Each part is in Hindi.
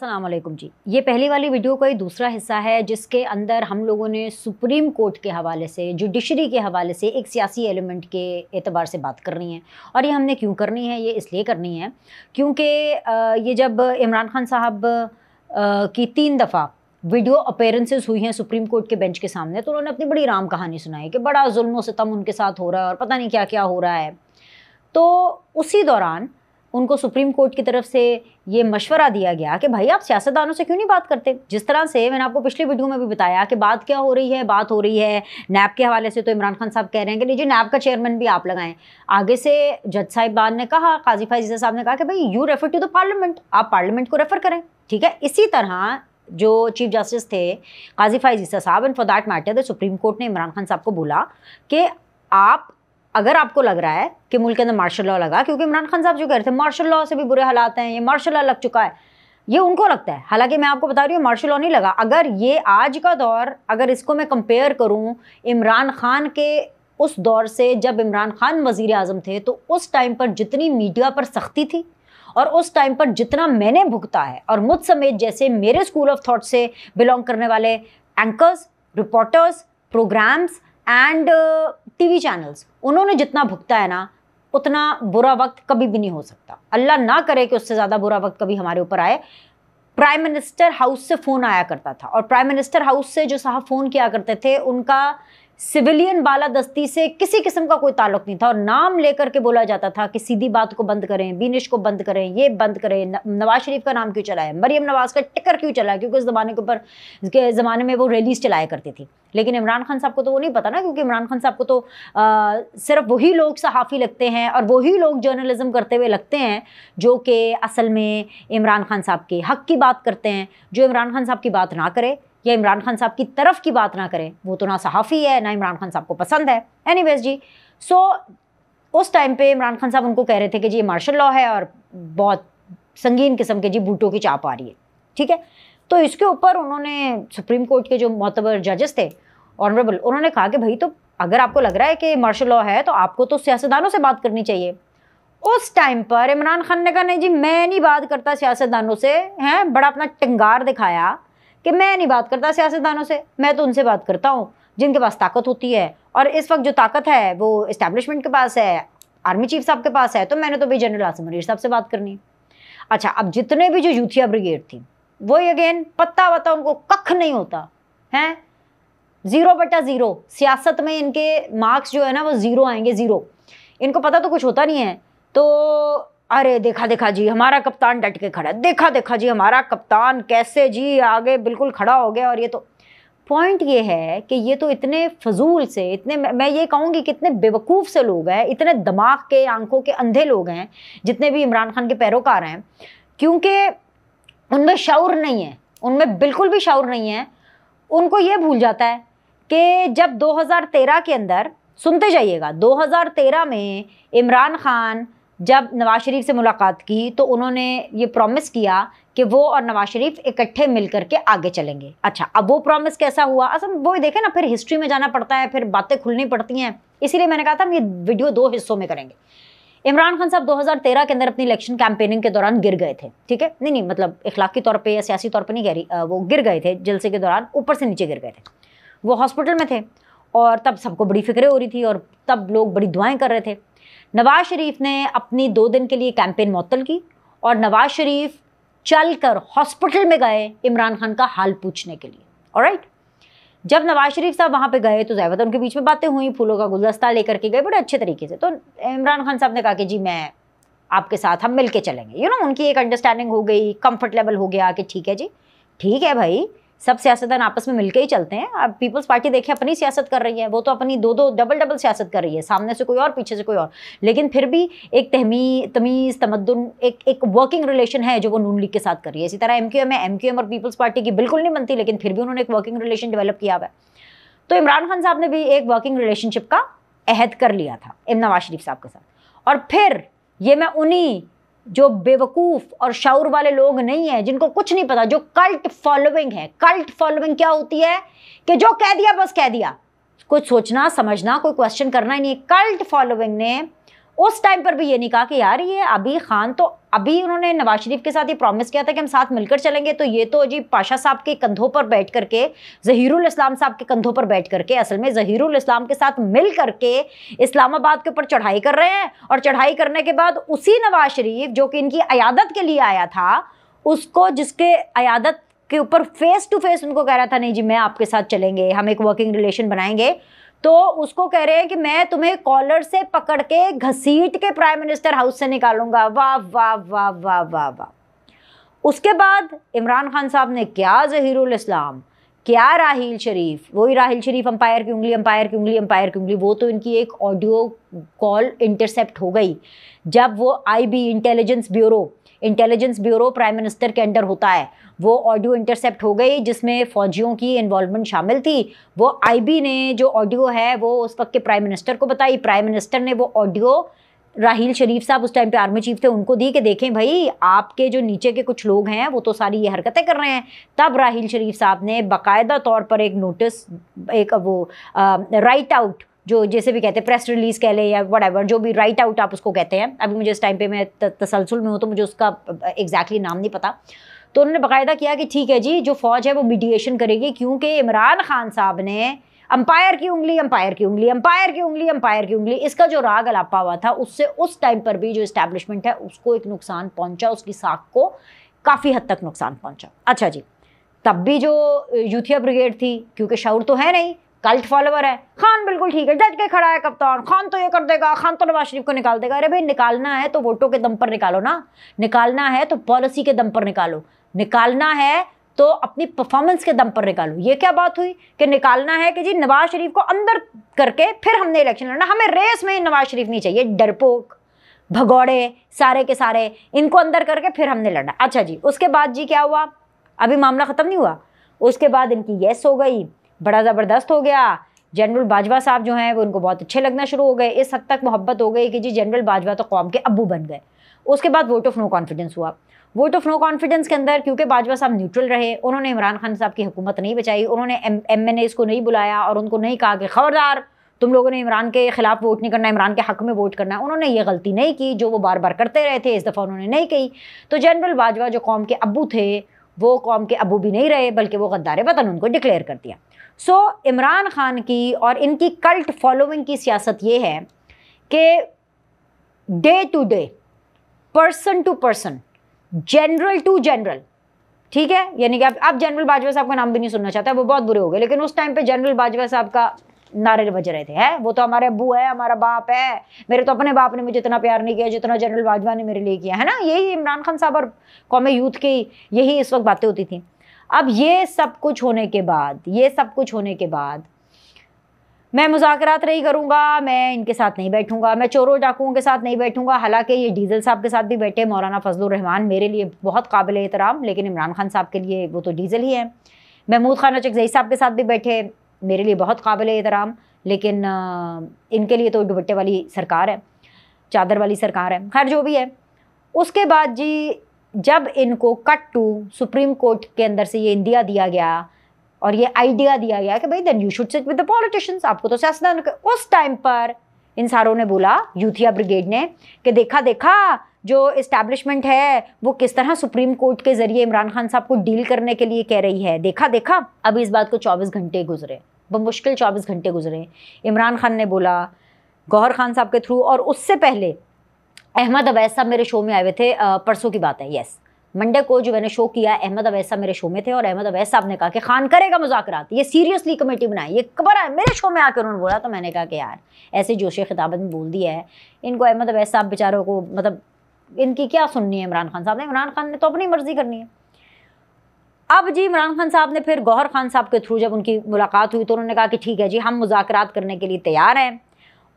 अस्सलाम वालेकुम जी। ये पहली वाली वीडियो का ही दूसरा हिस्सा है जिसके अंदर हम लोगों ने सुप्रीम कोर्ट के हवाले से, जुडिशरी के हवाले से एक सियासी एलिमेंट के एतबार से बात करनी है। और ये हमने क्यों करनी है, ये इसलिए करनी है क्योंकि ये जब इमरान खान साहब की 3 दफ़ा वीडियो अपीयरेंसेस हुई हैं सुप्रीम कोर्ट के बेंच के सामने, तो उन्होंने अपनी बड़ी राम कहानी सुनाई कि बड़ा जुल्म व सितम उनके साथ हो रहा है और पता नहीं क्या क्या हो रहा है। तो उसी दौरान उनको सुप्रीम कोर्ट की तरफ से ये मशवरा दिया गया कि भाई आप सियासतदानों से क्यों नहीं बात करते। जिस तरह से मैंने आपको पिछली वीडियो में भी बताया कि बात क्या हो रही है, बात हो रही है नैब के हवाले से। तो इमरान खान साहब कह रहे हैं कि लीजिए नैब का चेयरमैन भी आप लगाएं। आगे से जज साहिबान ने कहा, काजी फैज़ साहब ने कहा कि भाई you refer to the parliament, आप पार्लियामेंट को रेफर करें। ठीक है, इसी तरह जो चीफ जस्टिस थे काजी फैज़ साहब and for that matter the supreme court ने इमरान खान साहब को बोला कि आप, अगर आपको लग रहा है कि मुल्क के अंदर मार्शल लॉ लगा, क्योंकि इमरान खान साहब जो कह रहे थे मार्शल लॉ से भी बुरे हालात हैं, ये मार्शल लॉ लग चुका है, ये उनको लगता है। हालांकि मैं आपको बता रही हूँ मार्शल लॉ नहीं लगा। अगर ये आज का दौर, अगर इसको मैं कंपेयर करूँ इमरान खान के उस दौर से जब इमरान खान वज़ीर आज़म थे, तो उस टाइम पर जितनी मीडिया पर सख्ती थी और उस टाइम पर जितना मैंने भुगता है, और मुझ समेत जैसे मेरे स्कूल ऑफ थॉट से बिलोंग करने वाले anchors, reporters, programs and TV channels, उन्होंने जितना भुगता है ना, उतना बुरा वक्त कभी भी नहीं हो सकता। अल्लाह ना करे कि उससे ज़्यादा बुरा वक्त कभी हमारे ऊपर आए। प्राइम मिनिस्टर हाउस से फ़ोन आया करता था, और प्राइम मिनिस्टर हाउस से जो साहब फ़ोन किया करते थे उनका सिविलियन बालादस्ती से किसी किस्म का कोई ताल्लुक नहीं था, और नाम लेकर के बोला जाता था कि सीधी बात को बंद करें, बीनिश को बंद करें, ये बंद करें, नवाज शरीफ का नाम क्यों चला है, मरियम नवाज का टिकर क्यों चला है, क्योंकि उस ज़माने के ऊपर के ज़माने में वो रैलीज चलाया करती थी। लेकिन इमरान खान साहब को तो वो नहीं पता ना, क्योंकि इमरान खान साहब को तो सिर्फ वही लोग सहाफ़ी लगते हैं और वही लोग जर्नलिज्म करते हुए लगते हैं जो कि असल में इमरान खान साहब के हक़ की बात करते हैं। जो इमरान खान साहब की बात ना करे या इमरान खान साहब की तरफ की बात ना करे, वो तो ना सहाफ़ी है, ना इमरान खान साहब को पसंद है। एनीवेज जी, सो उस टाइम पे इमरान खान साहब उनको कह रहे थे कि जी ये मार्शल लॉ है और बहुत संगीन किस्म के जी बूटों की चाप आ रही है। ठीक है, तो इसके ऊपर उन्होंने सुप्रीम कोर्ट के जो मोतबर जजेस थे, ऑनरेबल, उन्होंने कहा कि भाई तो अगर आपको लग रहा है कि मार्शल लॉ है तो आपको तो सियासतदानों से बात करनी चाहिए। उस टाइम पर इमरान खान ने कहा नहीं जी मैं नहीं बात करता सियासतदानों से, हैं, बड़ा अपना टंगार दिखाया कि मैं नहीं बात करता सियासतदानों से, मैं तो उनसे बात करता हूँ जिनके पास ताकत होती है, और इस वक्त जो ताकत है वो इस्टेब्लिशमेंट के पास है, आर्मी चीफ साहब के पास है, तो मैंने तो भाई जनरल आसिम मुनीर साहब से बात करनी है। अच्छा, अब जितने भी जो यूथिया ब्रिगेड थी, वही अगेन पत्ता वत्ता उनको कख नहीं होता है, 0/0 सियासत में इनके मार्क्स जो है ना वो 0 आएंगे, 0। इनको पता तो कुछ होता नहीं है, तो अरे देखा देखा जी हमारा कप्तान डट के खड़ा है, देखा देखा जी हमारा कप्तान कैसे जी आगे बिल्कुल खड़ा हो गया। और ये तो पॉइंट ये है कि ये तो इतने फजूल से, इतने, मैं ये कहूँगी कि इतने बेवकूफ़ से लोग हैं, इतने दिमाग के, आंखों के अंधे लोग हैं जितने भी इमरान खान के पैरोकार हैं, क्योंकि उनमें शऊर नहीं है, उनमें बिल्कुल भी शऊर नहीं है। उनको ये भूल जाता है कि जब 2013 के अंदर, सुनते जाइएगा, 2013 में इमरान खान जब नवाज शरीफ से मुलाकात की तो उन्होंने ये प्रॉमिस किया कि वो और नवाज शरीफ इकट्ठे मिलकर के आगे चलेंगे। अच्छा, अब वो प्रॉमिस कैसा हुआ, असल वो ही देखें ना, फिर हिस्ट्री में जाना पड़ता है, फिर बातें खुलनी पड़ती हैं। इसीलिए मैंने कहा था हम ये वीडियो 2 हिस्सों में करेंगे। इमरान खान साहब 2013 के अंदर अपनी इलेक्शन कैंपेनिंग के दौरान गिर गए थे। ठीक है, नहीं मतलब इखलाकी तौर पर या सियासी तौर पर नहीं कह रही, वो गिर गए थे जलसे के दौरान, ऊपर से नीचे गिर गए थे। वो हॉस्पिटल में थे और तब सबको बड़ी फिक्रें हो रही थी और तब लोग बड़ी दुआएं कर रहे थे। नवाज शरीफ ने अपनी 2 दिन के लिए कैंपेन मुअत्तल की और नवाज शरीफ चलकर हॉस्पिटल में गए इमरान खान का हाल पूछने के लिए। ऑलराइट, जब नवाज शरीफ साहब वहाँ पे गए तो ज़ाहिर उनके बीच में बातें हुई, फूलों का गुलदस्ता लेकर के गए बड़े अच्छे तरीके से। तो इमरान खान साहब ने कहा कि जी मैं आपके साथ, हम मिल के चलेंगे, उनकी एक अंडरस्टैंडिंग हो गई, कंफर्ट लेवल हो गया कि ठीक है जी, ठीक है भाई, सब सियासतदान आपस में मिलके ही चलते हैं। अब पीपल्स पार्टी देखें अपनी सियासत कर रही है, वो तो अपनी 2-2 डबल सियासत कर रही है, सामने से कोई और पीछे से कोई और, लेकिन फिर भी एक तमीज़ तमद्दुन, एक वर्किंग रिलेशन है जो वो नून लीग के साथ कर रही है। इसी तरह एमक्यूएम और पीपल्स पार्टी की बिल्कुल नहीं बनती, लेकिन फिर भी उन्होंने एक वर्किंग रिलेशन डेवलप किया हुआ है। तो इमरान खान साहब ने भी एक वर्किंग रिलेशनशिप का अहद कर लिया था नवाज शरीफ साहब के साथ। और फिर ये मैं उन्हीं जो बेवकूफ़ और शऊर वाले लोग नहीं हैं, जिनको कुछ नहीं पता, जो कल्ट फॉलोइंग है। कल्ट फॉलोइंग क्या होती है कि जो कह दिया बस कह दिया, कुछ सोचना समझना, कोई क्वेश्चन करना ही नहीं। कल्ट फॉलोइंग ने उस टाइम पर भी ये नहीं कहा कि यार ये अभी खान तो अभी उन्होंने नवाज शरीफ के साथ ये प्रॉमिस किया था कि हम साथ मिलकर चलेंगे, तो ये तो अजीब पाशा साहब के कंधों पर बैठ करके, ज़हीरुल इस्लाम साहब के कंधों पर बैठ करके, असल में ज़हीरुल इस्लाम के साथ मिल करके इस्लामाबाद के ऊपर चढ़ाई कर रहे हैं। और चढ़ाई करने के बाद उसी नवाज शरीफ जो कि इनकी अयादत के लिए आया था, उसको जिसके अयादत के ऊपर फेस टू फेस उनको कह रहा था नहीं जी मैं आपके साथ चलेंगे, हम एक वर्किंग रिलेशन बनाएंगे, तो उसको कह रहे हैं कि मैं तुम्हें कॉलर से पकड़ के घसीट के प्राइम मिनिस्टर हाउस से निकालूंगा। वाह वाह वाह वाह वाह वाह। उसके बाद इमरान खान साहब ने क्या ज़हीरुल इस्लाम, क्या राहील शरीफ, वही राहील शरीफ अंपायर की उंगली, अंपायर की उंगली, अंपायर की उंगली, वो तो इनकी एक ऑडियो कॉल इंटरसेप्ट हो गई जब वो IB intelligence bureau prime minister के अंडर होता है, वो ऑडियो इंटरसेप्ट हो गई जिसमें फ़ौजियों की इन्वॉल्वमेंट शामिल थी। वो IB ने जो ऑडियो है वो उस वक्त के प्राइम मिनिस्टर को बताई, प्राइम मिनिस्टर ने वो ऑडियो राहील शरीफ साहब उस टाइम पे आर्मी चीफ थे उनको दी कि देखें भाई आपके जो नीचे के कुछ लोग हैं वो तो सारी ये हरकतें कर रहे हैं। तब राहील शरीफ साहब ने बाकायदा तौर पर एक नोटिस, एक वो राइट आउट, जो जैसे भी कहते हैं प्रेस रिलीज कह ले या व्हाटएवर, जो भी राइट आउट आप उसको कहते हैं, अभी मुझे इस टाइम पे मैं तसलसल में हूँ तो मुझे उसका एग्जैक्टली नाम नहीं पता, तो उन्होंने बाकायदा किया कि ठीक है जी जो फौज है वो मीडिएशन करेगी, क्योंकि इमरान खान साहब ने अंपायर की उंगली, अंपायर की उंगली, अंपायर की उंगली, अंपायर की उंगली, इसका जो राग अलापा हुआ था उससे उस टाइम पर भी जो इस्टेब्लिशमेंट है उसको एक नुकसान पहुंचा, उसकी साख को काफ़ी हद तक नुकसान पहुंचा। अच्छा जी, तब भी जो यूथिया ब्रिगेड थी, क्योंकि शऊर तो है नहीं, कल्ट फॉलोवर है, खान बिल्कुल ठीक है, डट के खड़ा है कप्तान, खान तो ये कर देगा, खान तो नवाज शरीफ को निकाल देगा। अरे भाई निकालना है तो वोटों के दम पर निकालो ना, निकालना है तो पॉलिसी के दम पर निकालो, निकालना है तो अपनी परफॉर्मेंस के दम पर निकालो। ये क्या बात हुई कि निकालना है कि जी नवाज शरीफ को अंदर करके फिर हमने इलेक्शन लड़ना, हमें रेस में नवाज शरीफ नहीं चाहिए, डरपोक भगौड़े सारे के सारे, इनको अंदर करके फिर हमने लड़ना। अच्छा जी, उसके बाद जी क्या हुआ, अभी मामला ख़त्म नहीं हुआ, उसके बाद इनकी येस हो गई, बड़ा ज़बरदस्त हो गया। जनरल बाजवा साहब जो हैं वो उनको बहुत अच्छे लगना शुरू हो गए, इस हद तक मोहब्बत हो गई कि जी जनरल बाजवा तो कौम के अब्बू बन गए। उसके बाद वोट ऑफ नो कॉन्फिडेंस हुआ। वोट ऑफ नो कॉन्फिडेंस के अंदर क्योंकि बाजवा साहब न्यूट्रल रहे, उन्होंने इमरान खान साहब की हुकूमत नहीं बचाई, उन्होंने MNAs को नहीं बुलाया और उनको नहीं कहा कि खबरदार तुम लोगों ने इमरान के खिलाफ वोट नहीं करना, इमरान के हक में वोट करना है। उन्होंने ये गलती नहीं की जो वो बार बार करते रहे थे, इस दफ़ा उन्होंने नहीं की। तो जनरल बाजवा जो कौम के अब्बू थे वो कौम के अब्बू भी नहीं रहे, बल्कि वो गद्दार वतन उनको डिक्लेयर कर दिया। सो इमरान खान की और इनकी कल्ट फॉलोइंग की सियासत ये है कि day to day, person to person, general to general, ठीक है, यानी कि आप जनरल बाजवा साहब का नाम भी नहीं सुनना चाहता, वो बहुत बुरे हो गए, लेकिन उस टाइम पे जनरल बाजवा साहब का नारे बज रहे थे, है वो तो हमारे अब्बू है, हमारा बाप है, मेरे तो अपने बाप ने मुझे इतना प्यार नहीं किया जितना जनरल बाजवा ने मेरे लिए किया, है ना। यही इमरान खान साहब और कौम यूथ की यही इस वक्त बातें होती थी। अब ये सब कुछ होने के बाद मैं मुज़ाकरात नहीं करूँगा, मैं इनके साथ नहीं बैठूँगा, मैं चोरों डाकुओं के साथ नहीं बैठूँगा। हालांकि ये डीजल साहब के साथ भी बैठे, मौलाना फजलुर रहमान मेरे लिए बहुत काबिल एहतराम, लेकिन इमरान खान साहब के लिए वो तो डीजल ही है। महमूद खान अचकज़ई साहब के साथ भी बैठे, मेरे लिए बहुत काबिल एहतराम, लेकिन इनके लिए तो दुपट्टे वाली सरकार है, चादर वाली सरकार है, खैर जो भी है। उसके बाद जी जब इनको कट टू सुप्रीम कोर्ट के अंदर से ये इंडिया दिया गया और ये आइडिया दिया गया कि भाई then you should sit with the politicians, आपको तो सियासतदान, उस टाइम पर इन सारों ने बोला, यूथिया ब्रिगेड ने, कि देखा देखा जो इस्टेब्लिशमेंट है वो किस तरह सुप्रीम कोर्ट के ज़रिए इमरान खान साहब को डील करने के लिए कह रही है, देखा देखा। अब इस बात को 24 घंटे गुजरे, बमुश्किल 24 घंटे गुजरे। इमरान खान ने बोला गौहर खान साहब के थ्रू, और उससे पहले अहमद अवैस साहब मेरे शो में आए हुए थे, परसों की बात है, यस मंडे को जो मैंने शो किया, अहमद अवैस साहब मेरे शो में थे और अहमद अवैस साहब ने कहा कि खान करेगा मुज़ाकरात, ये सीरियसली कमेटी बनाई, ये खबर है मेरे शो में आकर उन्होंने बोला। तो मैंने कहा कि यार ऐसे जोशे खिताबत में बोल दिया है, इनको अहमद अवैस साहब बेचारों को, मतलब इनकी क्या सुननी है इमरान खान साहब ने, इमरान खान ने तो अपनी मर्जी करनी है। अब जी इमरान खान साहब ने फिर गौहर खान साहब के थ्रू जब उनकी मुलाकात हुई तो उन्होंने कहा कि ठीक है जी हम मुज़ाकरात करने के लिए तैयार हैं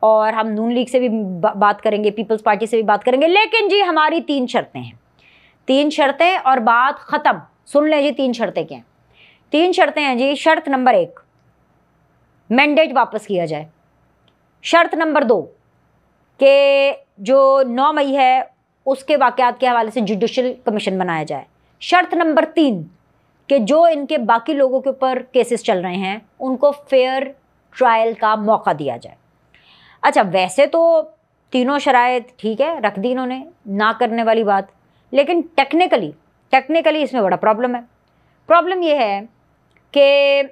और हम नून लीग से भी बात करेंगे, पीपल्स पार्टी से भी बात करेंगे, लेकिन जी हमारी 3 शर्तें हैं, 3 शर्तें और बात ख़त्म। सुन लें जी 3 शर्तें क्या हैं। 3 शर्तें हैं जी। शर्त नंबर 1 मैंडेट वापस किया जाए। शर्त नंबर 2 कि जो 9 मई है उसके वाक़यात के हवाले से जुडिशल कमीशन बनाया जाए। शर्त नंबर 3 कि जो इनके बाकी लोगों के ऊपर केसेस चल रहे हैं उनको फेयर ट्रायल का मौका दिया जाए। अच्छा वैसे तो तीनों शराइत ठीक है रख दी इन्होंने, ना करने वाली बात, लेकिन टेक्निकली इसमें बड़ा प्रॉब्लम है। प्रॉब्लम ये है कि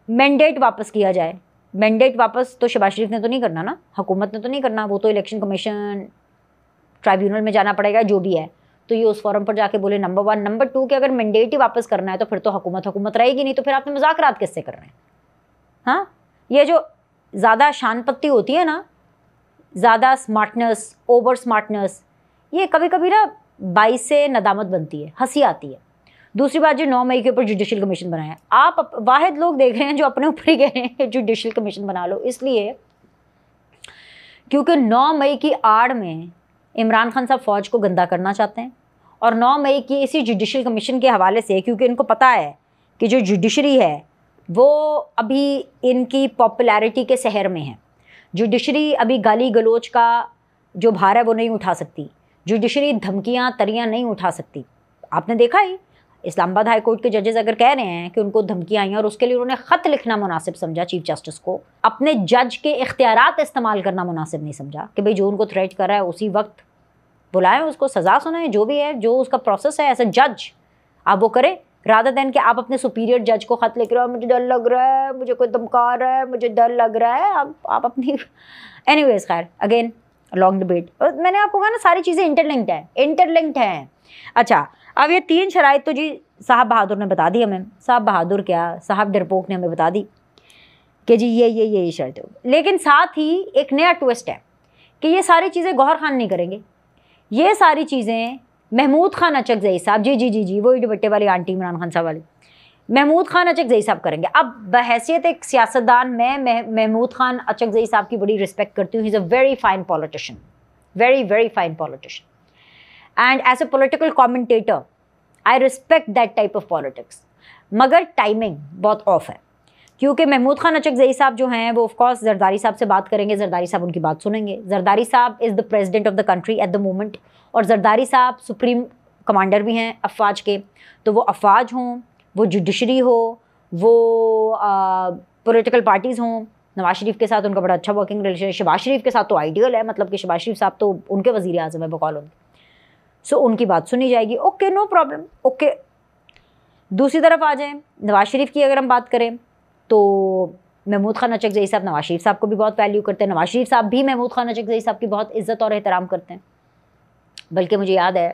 मैंडेट वापस किया जाए। मैंडेट वापस तो शहबाज शरीफ ने तो नहीं करना ना, हुकूमत ने तो नहीं करना, वो तो इलेक्शन कमीशन ट्राइब्यूनल में जाना पड़ेगा, जो भी है। तो ये उस फोरम पर जाके बोले, नंबर 1। नंबर 2 कि अगर मैंडेट ही वापस करना है तो फिर तो हुकूमत रहेगी नहीं, तो फिर आपने मुज़ाकरात किससे कर रहे हैं? हाँ, ये जो ज़्यादा शान पत्ती होती है ना, ज़्यादा स्मार्टनेस, ओवर स्मार्टनेस, ये कभी कभी ना बाइस से नदामत बनती है, हंसी आती है। दूसरी बात, जो 9 मई के ऊपर जुडिशल कमीशन बनाया, आप वाहिद लोग देख रहे हैं जो अपने ऊपर ही कह रहे हैं जुडिशल कमीशन बना लो, इसलिए क्योंकि 9 मई की आड़ में इमरान खान साहब फ़ौज को गंदा करना चाहते हैं, और 9 मई की इसी जुडिशल कमीशन के हवाले से, क्योंकि इनको पता है कि जो जुडिशरी है वो अभी इनकी पॉपुलैरिटी के सहर में है। जुडिशरी अभी गाली गलोच का जो भार है वो नहीं उठा सकती, जुडिशरी धमकियाँ तरियाँ नहीं उठा सकती। आपने देखा ही, इस्लामाबाद हाई कोर्ट के जजेस अगर कह रहे हैं कि उनको धमकियाँ आई और उसके लिए उन्होंने ख़त लिखना मुनासिब समझा चीफ जस्टिस को, अपने जज के इख्तियारात इस्तेमाल करना मुनासिब नहीं समझा कि भाई जो उनको थ्रेट कर रहा है उसी वक्त बुलाएं, उसको सज़ा सुनाएं, जो भी है, जो उसका प्रोसेस है एज अ जज आप वो करें, रादर देन कि आप अपने सुपीरियर जज को ख़त लिख रहे हो, मुझे डर लग रहा है, मुझे कोई धमका रहा है, मुझे डर लग रहा है। आप अपनी एनीवेज, खैर अगेन लॉन्ग डिबेट। मैंने आपको कहा ना, सारी चीज़ें इंटरलिंक्ड हैं। अच्छा, अब ये 3 शराइत तो जी साहब बहादुर ने बता दी हमें, साहब बहादुर क्या, साहब डरपोक ने हमें बता दी कि जी ये शर्त है। लेकिन साथ ही एक नया ट्विस्ट है कि ये सारी चीज़ें गौहर खान नहीं करेंगे, ये सारी चीज़ें महमूद खान अचकज़ई साहब, जी वही दुपट्टे वाली आंटी इमरान खान साहब वाली, महमूद खान अचकज़ई साहब करेंगे। अब बहैसियत एक सियासतदान मैं महमूद खान अचकज़ई साहब की बड़ी रिस्पेक्ट करती हूँ। He is a very fine politician, very fine politician, and as a political commentator I respect that type of politics. मगर टाइमिंग बहुत ऑफ है, क्योंकि महमूद खान अचकज़ई साहब जो हैं वो ऑफकोर्स जरदारी साहब से बात करेंगे, जरदारी साहब उनकी बात सुनेंगे। जरदारी साहब is the president of the country at the moment, और जरदारी साहब सुप्रीम कमांडर भी हैं अफवाज के। तो वो अफवाज हों, वो जुडिशरी हो, वो पॉलिटिकल पार्टीज़ हों, नवाज शरीफ के साथ उनका बड़ा अच्छा वर्किंग रिलेशन है, शहबाज शरीफ के साथ तो आइडियल है, मतलब कि शहबाज शरीफ साहब तो उनके वज़ीर आज़म है बकौल उनके, सो उनकी बात सुनी जाएगी। Okay, no problem, okay. दूसरी तरफ आ जाएं, नवाज शरीफ की अगर हम बात करें तो महमूद खान अचकज़ई साहब नवाज शरीफ साहब को भी बहुत वैल्यू करते हैं, नवाज शरीफ साहब भी महमूद खान अचकज़ई साहब की बहुत इज़्ज़त और एहतराम करते हैं। बल्कि मुझे याद है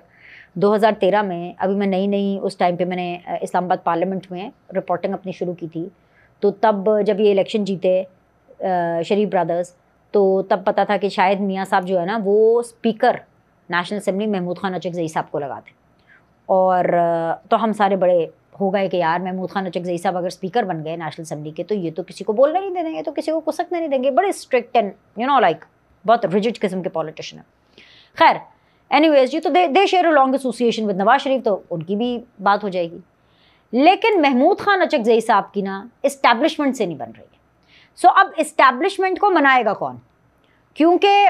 2013 में, अभी मैं नई उस टाइम पे मैंने इस्लामाबाद पार्लियामेंट में रिपोर्टिंग अपनी शुरू की थी, तो तब जब ये इलेक्शन जीते शरीफ ब्रदर्स, तो तब पता था कि शायद मियाँ साहब जो है ना वो speaker national assembly Mahmood Khan Achakzai साहब को लगाते, और तो हम सारे बड़े हो गए कि यार महमूद खान अचकज़ई साहब अगर स्पीकर बन गए नेशनल असम्बली के तो ये तो किसी को बोलने नहीं देंगे, तो किसी को कुसकने नहीं देंगे, बड़े स्ट्रिक्ट एंड लाइक बहुत रिजिड किस्म के पॉलिटिशियन है। खैर एनीवेज जी, तो they share a long association with Nawaz Sharif, तो उनकी भी बात हो जाएगी। लेकिन महमूद खान अचकज़ई साहब की ना इस्टेब्लिशमेंट से नहीं बन रही है। सो अब इस्टेब्लिशमेंट को मनाएगा कौन? क्योंकि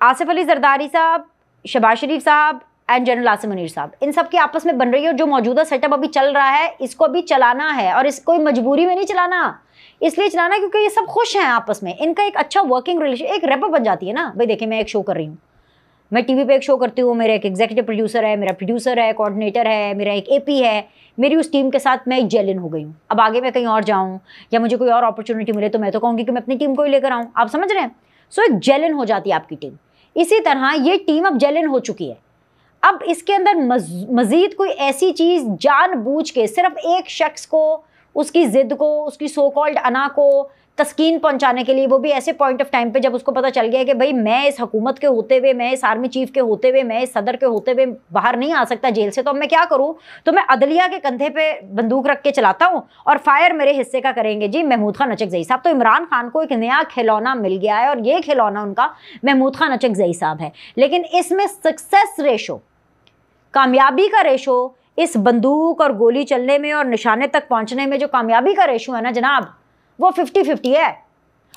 आसिफ अली जरदारी साहब, शहबाज शरीफ साहब एंड जनरल आसिम मुनीर साहब, इन सब की आपस में बन रही है, और जो मौजूदा सेटअप अभी चल रहा है इसको अभी चलाना है, और इसको मजबूरी में नहीं चलाना, इसलिए चलाना क्योंकि ये सब खुश हैं आपस में, इनका एक अच्छा वर्किंग रिलेशन, एक रैपर बन जाती है ना। भाई देखिए, मैं एक शो कर रही हूँ, मैं टीवी पे एक शो करती हूँ, मेरा एक एग्जीक्यूटिव प्रोड्यूसर है, मेरा प्रोड्यूसर है, कोऑर्डिनेटर है, मेरा एक एपी है, मेरी उस टीम के साथ मैं एक जेलिन हो गई हूँ। अब आगे मैं कहीं और जाऊँ या मुझे कोई और अपॉर्चुनिटी मिले तो मैं तो कहूँगी कि मैं अपनी टीम को ही लेकर आऊँ, आप समझ रहे हैं? सो एक जेलिन हो जाती है आपकी टीम। इसी तरह ये टीम अब जेलिन हो चुकी है। अब इसके अंदर मज़ीद कोई ऐसी चीज़ जानबूझ के सिर्फ एक शख्स को, उसकी ज़िद को, उसकी सो कॉल्ड अना को तस्कीन पहुंचाने के लिए, वो भी ऐसे पॉइंट ऑफ टाइम पे जब उसको पता चल गया कि भाई मैं इस हुकूमत के होते हुए, मैं इस आर्मी चीफ के होते हुए, मैं इस सदर के होते हुए बाहर नहीं आ सकता जेल से, तो अब मैं क्या करूं? तो मैं अदलिया के कंधे पे बंदूक रख के चलाता हूं, और फायर मेरे हिस्से का करेंगे जी महमूद खान अचकज़ई साहब। तो इमरान खान को एक नया खिलौना मिल गया है, और ये खिलौना उनका महमूद खान अचकज़ई साहब है। लेकिन इसमें सक्सेस रेशो, कामयाबी का रेशो, इस बंदूक और गोली चलने में और निशाने तक पहुंचने में जो कामयाबी का रेशो है ना जनाब, वो 50-50 है।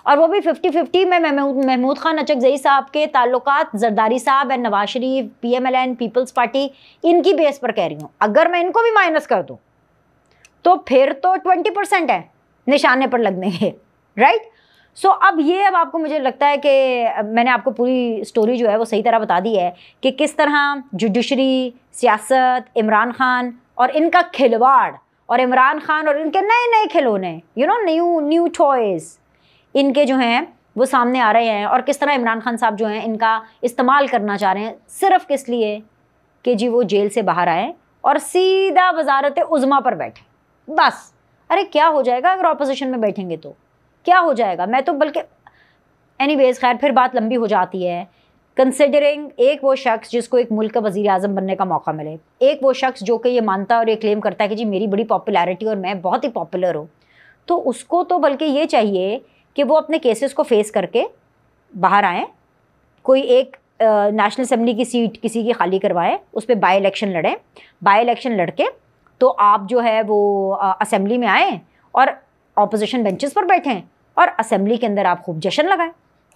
और वो भी 50-50 में महमूद खान अचकज़ई साहब के ताल्लुकात जरदारी साहब एंड नवाज शरीफ, PMLN, पीपल्स पार्टी, इनकी बेस पर कह रही हूँ। अगर मैं इनको भी माइनस कर दूँ तो फिर तो 20% है निशाने पर लगने के, राइट? अब ये अब आपको मुझे लगता है कि मैंने आपको पूरी स्टोरी जो है वो सही तरह बता दी है कि किस तरह जुडिशरी, सियासत, इमरान खान और इनका खिलवाड़ और इमरान खान और इनके नए नए खिलौने, न्यू टॉयज़ इनके जो हैं वो सामने आ रहे हैं, और किस तरह इमरान खान साहब जो हैं इनका इस्तेमाल करना चाह रहे हैं सिर्फ किस लिए कि जी वो जेल से बाहर आए और सीधा वजारत उज़्मा पर बैठे बस। अरे क्या हो जाएगा अगर ऑपोजिशन में बैठेंगे तो क्या हो जाएगा? मैं तो बल्कि एनीवेज खैर फिर बात लंबी हो जाती है। कंसिडरिंग एक वो शख्स जिसको एक मुल्क का वज़ीर आज़म बनने का मौका मिले, एक वो शख्स जो कि ये मानता और ये क्लेम करता है कि जी मेरी बड़ी पॉपुलैरिटी और मैं बहुत ही पॉपुलर हूँ, तो उसको तो बल्कि ये चाहिए कि वो अपने केसेस को फेस करके बाहर आएँ, कोई एक नेशनल असेंबली की सीट किसी की खाली करवाएं, उस पर बाई इलेक्शन लड़ें, बाई इलेक्शन लड़के तो आप जो है वो असेंबली में आएँ और ऑपोजिशन बेंचेस पर बैठें और असेंबली के अंदर आप खूब जश्न लगाएं।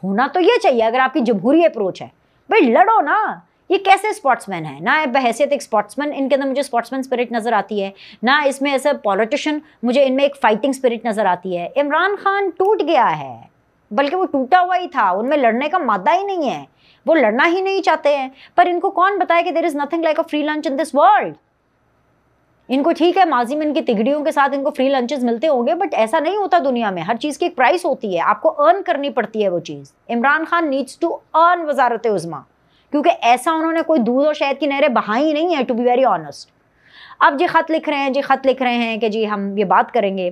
होना तो ये चाहिए अगर आपकी जमहूरी अप्रोच है। भाई लड़ो ना। ये कैसे स्पोर्ट्समैन है ना, बहैसियत एक स्पोर्ट्समैन इनके अंदर मुझे स्पोर्ट्समैन स्पिरिट नज़र आती है ना, इसमें ऐसा पॉलिटिशियन मुझे इनमें एक फाइटिंग स्पिरिट नज़र आती है। इमरान खान टूट गया है, बल्कि वो टूटा हुआ ही था, उनमें लड़ने का मादा ही नहीं है, वो लड़ना ही नहीं चाहते हैं। पर इनको कौन बताया कि there is nothing like a free lunch in this world. इनको ठीक है माजी में इनकी तिगड़ियों के साथ इनको फ्री लंचेस मिलते होंगे, बट ऐसा नहीं होता दुनिया में। हर चीज़ की एक प्राइस होती है, आपको अर्न करनी पड़ती है वो चीज़। Imran Khan needs to earn वजारत उज़्मा, क्योंकि ऐसा उन्होंने कोई दूध और शहद की नहरें बहाई नहीं है, टू बी वेरी ऑनेस्ट। अब जी ख़त लिख रहे हैं, खत लिख रहे हैं कि जी हम ये बात करेंगे,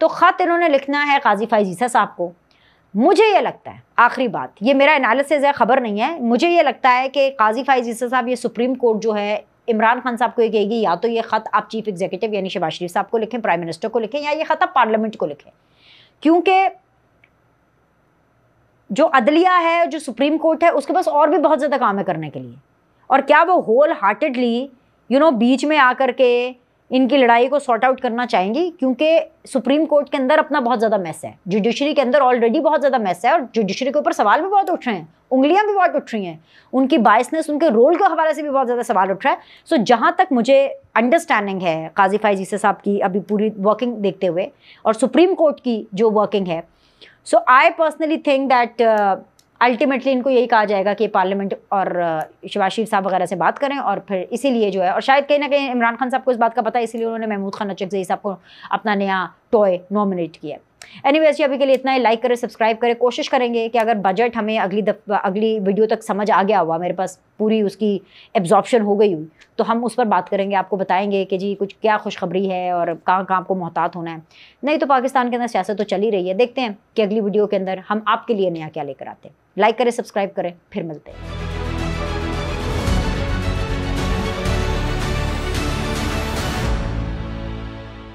तो ख़त इन्होंने लिखना है काजी फ़ाइज़ ईसा साहब को। मुझे ये लगता है, आखिरी बात, ये मेरा एनालिसिस है, खबर नहीं है, मुझे ये लगता है कि काजी फ़ाइज़ ईसा साहब ये सुप्रीम कोर्ट जो है इमरान खान साहब को ये कहेगी या तो ये ख़त आप चीफ एग्जीक्यूटिव यानी शहबाज शरीफ साहब को लिखें, प्राइम मिनिस्टर को लिखें, या ये ख़त आप पार्लियामेंट को लिखें। क्योंकि जो अदलिया है, जो सुप्रीम कोर्ट है, उसके पास और भी बहुत ज़्यादा काम है करने के लिए। और क्या वो होल हार्टेडली बीच में आकर के इनकी लड़ाई को सॉर्ट आउट करना चाहेंगी? क्योंकि सुप्रीम कोर्ट के अंदर अपना बहुत ज़्यादा मैस है, जुडिशरी के अंदर ऑलरेडी बहुत ज़्यादा मैस है, और जुडिशरी के ऊपर सवाल भी बहुत उठ रहे हैं, उंगलियां भी बहुत उठ रही हैं, उनकी बायसनेस, उनके रोल के हवाले से भी बहुत ज़्यादा सवाल उठ रहा है। सो जहाँ तक मुझे अंडरस्टैंडिंग है काजी फ़ाइज़ ईसा साहब की अभी पूरी वर्किंग देखते हुए और सुप्रीम कोर्ट की जो वर्किंग है, so I personally think that ultimately इनको यही कहा जाएगा कि पार्लियामेंट और शहबाज शरीफ साहब वगैरह से बात करें, और फिर इसीलिए जो है, और शायद कहीं ना कहीं इमरान खान साहब को इस बात का पता है, इसीलिए उन्होंने महमूद खान नचकज़ई साहब को अपना नया टॉय नॉमिनेट किया। एनीवेज अभी के लिए इतना ही। लाइक करें, सब्सक्राइब करें। कोशिश करेंगे कि अगर बजट हमें अगली वीडियो तक समझ आ गया हुआ, मेरे पास पूरी उसकी एब्जॉर्प्शन हो गई हुई, तो हम उस पर बात करेंगे, आपको बताएंगे कि जी कुछ क्या खुशखबरी है और कहाँ कहाँ आपको मोहतात होना है। नहीं तो पाकिस्तान के अंदर सियासत तो चल ही रही है। देखते हैं कि अगली वीडियो के अंदर हम आपके लिए नया क्या लेकर आते हैं। लाइक करें, सब्सक्राइब करें, फिर मिलते हैं।